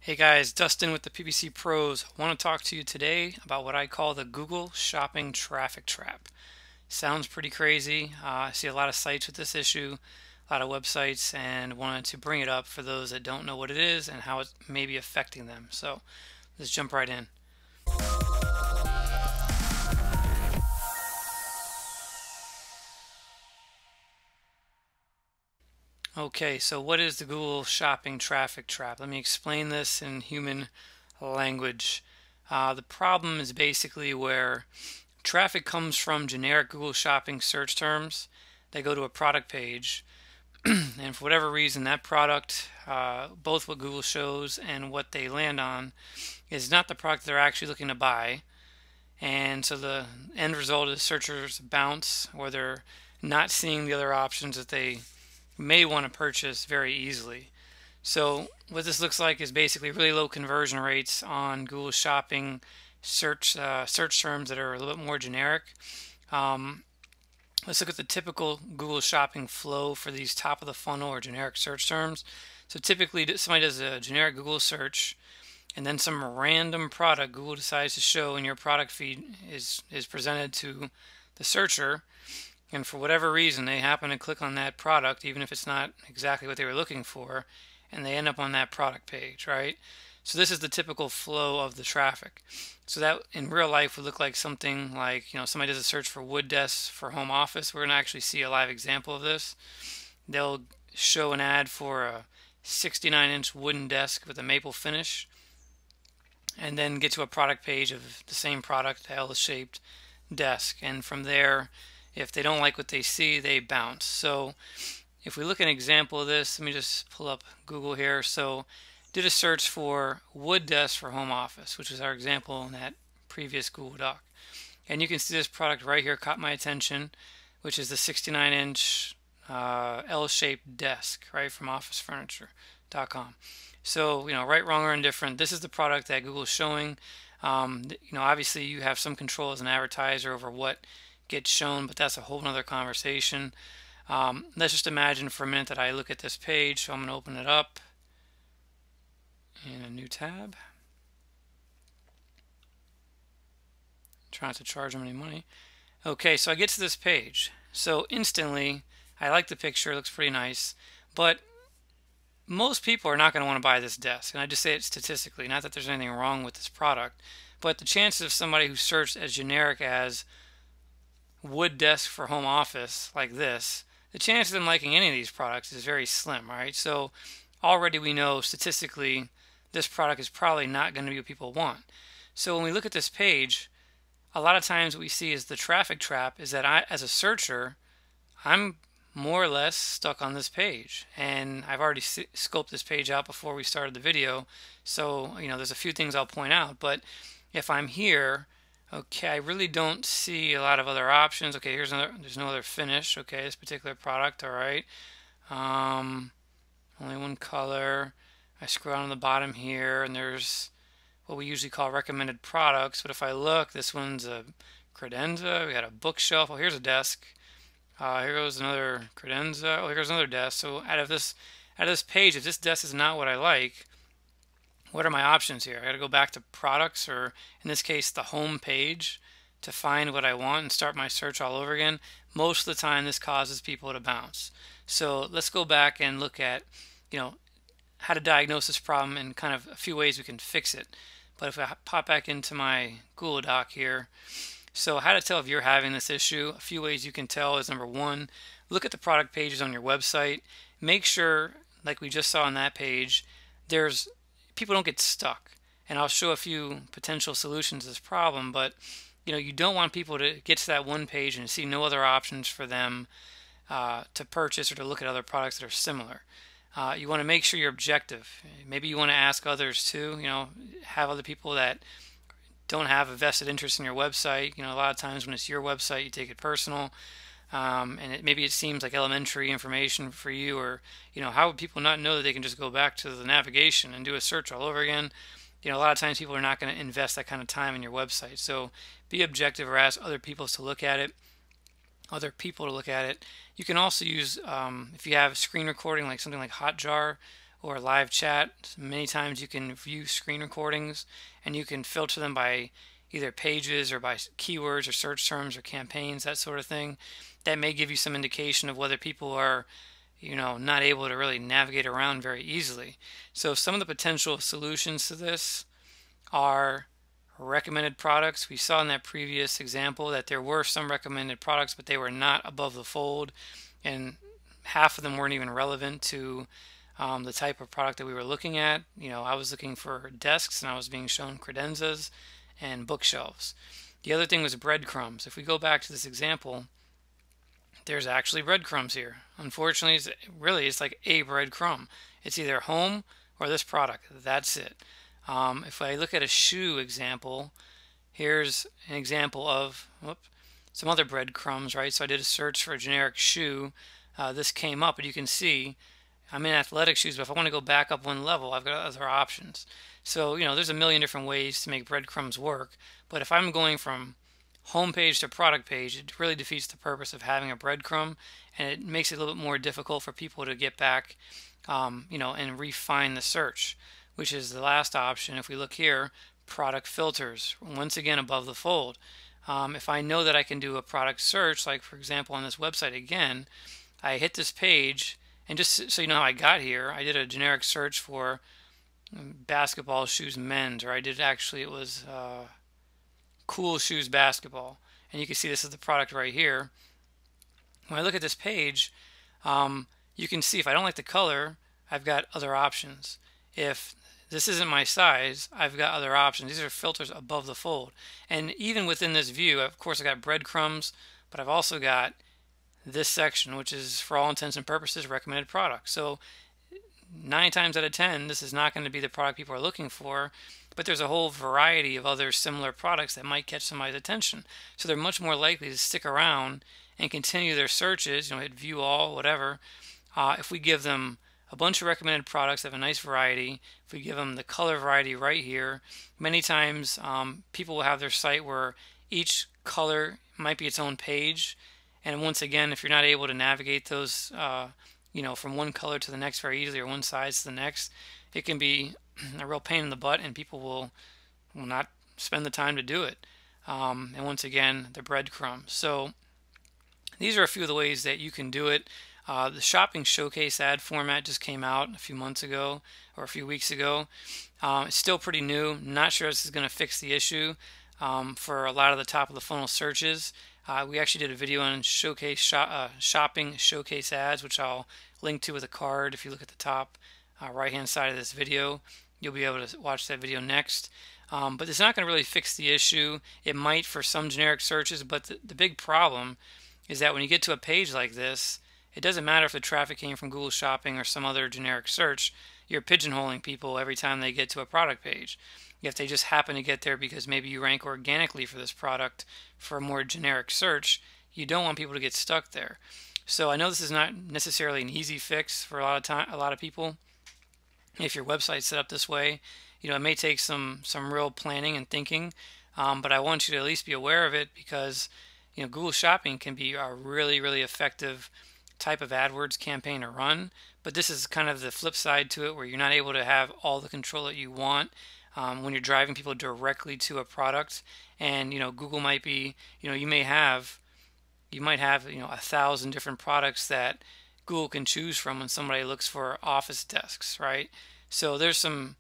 Hey guys, Dustin with the PPC Pros. I want to talk to you today about what I call the Google Shopping Traffic Trap. Sounds pretty crazy. I see a lot of sites with this issue, a lot of websites, and wanted to bring it up for those that don't know what it is and how it may be affecting them. So let's jump right in. Okay, so what is the Google Shopping Traffic Trap? Let me explain this in human language. The problem is basically where traffic comes from generic Google Shopping search terms. They go to a product page, and for whatever reason, that product, both what Google shows and what they land on, is not the product they're actually looking to buy. And so the end result is searchers bounce, or they're not seeing the other options that they may want to purchase very easily. So what this looks like is basically really low conversion rates on Google Shopping search terms that are a little bit more generic. Um, let's look at the typical Google Shopping flow for these top of the funnel or generic search terms. So typically somebody does a generic Google search, and then some random product Google decides to show in your product feed is presented to the searcher, and for whatever reason they happen to click on that product even if it's not exactly what they were looking for, and they end up on that product page, right? So this is the typical flow of the traffic. So that in real life would look like something like, somebody does a search for wood desks for home office. We're going to actually see a live example of this. They'll show an ad for a 69-inch wooden desk with a maple finish, and then get to a product page of the same product, L-shaped desk. And from there, if they don't like what they see, they bounce. So if we look at an example of this, let me just pull up Google here. So did a search for wood desk for home office, which was our example in that previous Google Doc. And you can see this product right here caught my attention, which is the 69-inch L-shaped desk, right, from officefurniture.com. So, right, wrong, or indifferent, this is the product that Google's showing. Obviously you have some control as an advertiser over what gets shown, but that's a whole nother conversation. Let's just imagine for a minute that I look at this page. So I'm going to open it up in a new tab. Try not to charge them any money. Okay, so I get to this page. So instantly, I like the picture. It looks pretty nice. But most people are not going to want to buy this desk. And I just say it statistically, not that there's anything wrong with this product, but the chances of somebody who searched as generic as wood desk for home office like this, the chance of them liking any of these products is very slim, right? So already we know statistically this product is probably not going to be what people want. So when we look at this page, a lot of times what we see is the traffic trap is that I, as a searcher, I'm more or less stuck on this page, and I've already scoped this page out before we started the video, so there's a few things I'll point out. But if I'm here, okay, I really don't see a lot of other options. Okay, there's no other finish. Okay, this particular product, all right. Only one color. I scroll down to the bottom here, and there's what we usually call recommended products. But if I look, this one's a credenza. We got a bookshelf. Oh, here's a desk. Here goes another credenza. Oh, here's another desk. So out of this page, if this desk is not what I like, what are my options here? I got to go back to products, or in this case, the home page, to find what I want and start my search all over again. Most of the time, this causes people to bounce. So let's go back and look at, how to diagnose this problem and kind of a few ways we can fix it. But if I pop back into my Google Doc here, so how to tell if you're having this issue, a few ways you can tell is, number one, look at the product pages on your website. Make sure, like we just saw on that page, people don't get stuck. And I'll show a few potential solutions to this problem, but you don't want people to get to that one page and see no other options for them to purchase or to look at other products that are similar. You want to make sure you're objective. Maybe you want to ask others too, have other people that don't have a vested interest in your website. A lot of times when it's your website, you take it personal. And maybe it seems like elementary information for you, or how would people not know that they can just go back to the navigation and do a search all over again? A lot of times people are not going to invest that kind of time in your website. So be objective, or ask other people to look at it. You can also use, if you have screen recording, like something like Hotjar, or live chat. Many times you can view screen recordings and you can filter them by either pages or by keywords or search terms or campaigns, that sort of thing. That may give you some indication of whether people are, not able to really navigate around very easily. So some of the potential solutions to this are recommended products. We saw in that previous example that there were some recommended products, but they were not above the fold, and half of them weren't even relevant to the type of product that we were looking at. I was looking for desks and I was being shown credenzas and bookshelves. The other thing was breadcrumbs. If we go back to this example, there's actually breadcrumbs here. Unfortunately, it's like a breadcrumb. It's either home or this product. That's it. If I look at a shoe example, here's an example of some other breadcrumbs, right? So I did a search for a generic shoe. This came up, but you can see I'm in athletic shoes, but if I want to go back up one level, I've got other options. So, there's a million different ways to make breadcrumbs work, but if I'm going from home page to product page, it really defeats the purpose of having a breadcrumb, and it makes it a little bit more difficult for people to get back, and refine the search, which is the last option. If we look here, product filters, once again above the fold. If I know that I can do a product search, like for example on this website again, I hit this page, and just so you know how I got here, I did a generic search for basketball shoes men's, or it was cool shoes basketball, and you can see this is the product right here. When I look at this page, you can see if I don't like the color, I've got other options. If this isn't my size, I've got other options. These are filters above the fold, and even within this view, of course, I got breadcrumbs, but I've also got this section, which is for all intents and purposes recommended products. So 9 times out of 10, this is not going to be the product people are looking for, but there's a whole variety of other similar products that might catch somebody's attention. So they're much more likely to stick around and continue their searches, hit view all, whatever. If we give them a bunch of recommended products that have a nice variety, if we give them the color variety right here, many times people will have their site where each color might be its own page. And once again, if you're not able to navigate those, from one color to the next very easily, or one size to the next, it can be a real pain in the butt, and people will not spend the time to do it. And once again, the breadcrumbs. So these are a few of the ways that you can do it. The shopping showcase ad format just came out a few months ago or a few weeks ago. It's still pretty new. Not sure this is going to fix the issue for a lot of the top of the funnel searches. We actually did a video on shopping showcase ads, which I'll link to with a card. If you look at the top right hand side of this video, you'll be able to watch that video next. But it's not going to really fix the issue. It might for some generic searches, but the big problem is that when you get to a page like this, it doesn't matter if the traffic came from Google Shopping or some other generic search. You're pigeonholing people every time they get to a product page. If they just happen to get there because maybe you rank organically for this product for a more generic search, you don't want people to get stuck there. So I know this is not necessarily an easy fix for a lot of people. If your website's set up this way, it may take some real planning and thinking, but I want you to at least be aware of it, because Google Shopping can be a really, really effective type of AdWords campaign to run, but this is kind of the flip side to it, where you're not able to have all the control that you want when you're driving people directly to a product. And Google might be, you might have 1,000 different products that Google can choose from when somebody looks for office desks, right? So there's some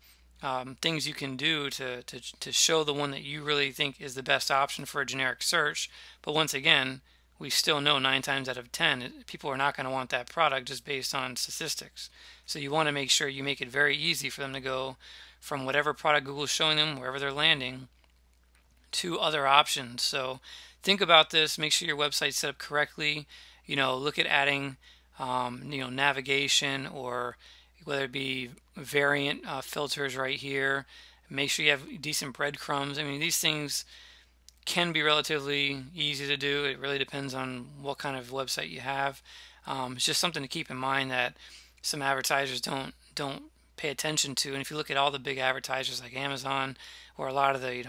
things you can do to show the one that you really think is the best option for a generic search. But once again, we still know 9 times out of 10 people are not going to want that product just based on statistics. So you want to make sure you make it very easy for them to go from whatever product Google's showing them, wherever they're landing, to other options. So think about this. Make sure your website's set up correctly. Look at adding navigation, or whether it be variant filters right here. Make sure you have decent breadcrumbs. I mean, these things can be relatively easy to do. It really depends on what kind of website you have. It's just something to keep in mind that some advertisers don't pay attention to. And if you look at all the big advertisers like Amazon, or a lot of the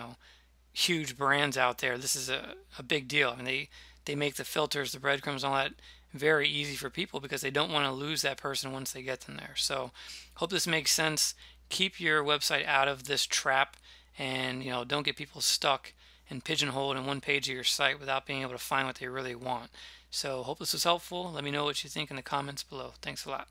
huge brands out there, this is a big deal. I mean, they make the filters, the breadcrumbs, all that very easy for people because they don't want to lose that person once they get them there. So hope this makes sense. Keep your website out of this trap, and don't get people stuck and pigeonholed in one page of your site without being able to find what they really want. So hope this was helpful. Let me know what you think in the comments below. Thanks a lot.